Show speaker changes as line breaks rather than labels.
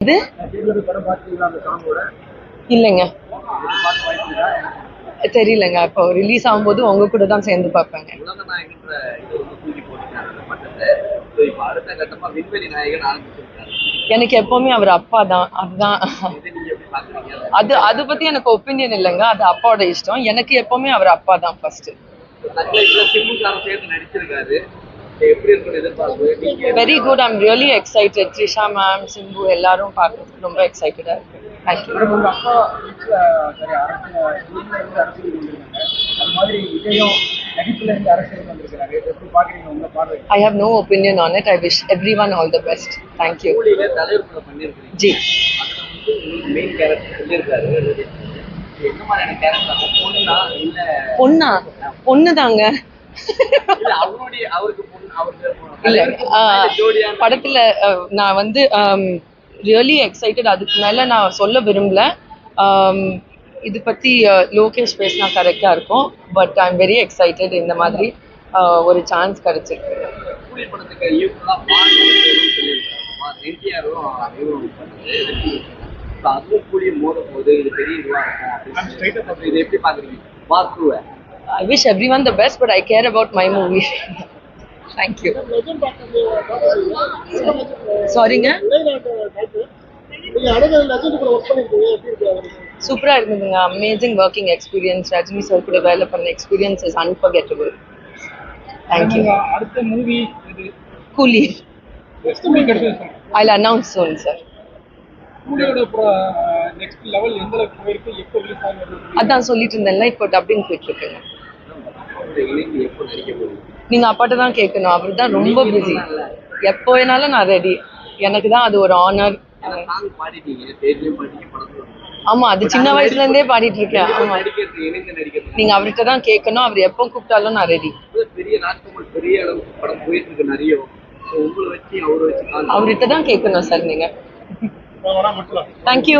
இது இல்லைங்க, தெரியலங்க. அப்போ ரிலீஸ் ஆகும்போது உங்க கூட தான் சேர்ந்து பார்ப்பேங்க. எனக்கு எப்பவுமே அவர் அப்பா தான். அதுதான். அது பத்தி எனக்கு ஒப்பீனியன் இல்லைங்க. அது அப்பாவோட இஷ்டம். எனக்கு எப்பவுமே அவர் அப்பா தான் first. Very good. I'm really excited. Trisha ma'am, Simbu எல்லாரும் பார்க்கறதுக்கு ரொம்ப எக்ஸைட்டடா இருக்கு. Thank you. I have no opinion on it. I wish everyone all the best. Thank you. जी. பொண்ணா? பொண்ணுதாங்க. இல்ல, படத்துல நான் வந்து ரியலி எக்ஸைட்டட். அதுக்கு மேல நான் சொல்ல விரும்பல. இது பத்தி லோகேஷ் பேசினா கரெக்டா இருக்கும். But I am very excited. இந்த மாதிரி ஒரு சான்ஸ் கிடைச்சிருக்கு. I wish everyone the best, but I care about my movie. Thank you. சாரிங்க, சூப்பரா இருந்ததுங்க. Amazing working experience. Rajini sir கூட வேலை பண்ண experience is unforgettable. Thank you.
அடுத்த movie
Coolie. I'll announce soon, sir.
கூலியோட நெக்ஸ்ட் லெவல் எந்த அளவுக்கு போயிருக்கு, எப்போ ரிலீஸ் ஆகுது?
அதான் சொல்லிட்டு இருந்தேன்ல, இப்போ டப்பிங் போயிட்டு இருக்குங்க. நீங்க அப்பாட்ட தான் கேட்கணும். அவர் தான் ரொம்ப பிஸி. எப்போ வேணாலும் நான் ரெடி. எனக்கு தான் அது ஒரு ஆனர். ஆமா, அது சின்ன வயசுல இருந்தே பாடிட்டு இருக்கேன். ஆமா, நீங்க அவர்கிட்ட தான் கேட்கணும். அவர் எப்போ கூப்பிட்டாலும் நான் ரெடி. அவர்கிட்ட தான் கேட்கணும் சார் நீங்க. தேங்க்யூ.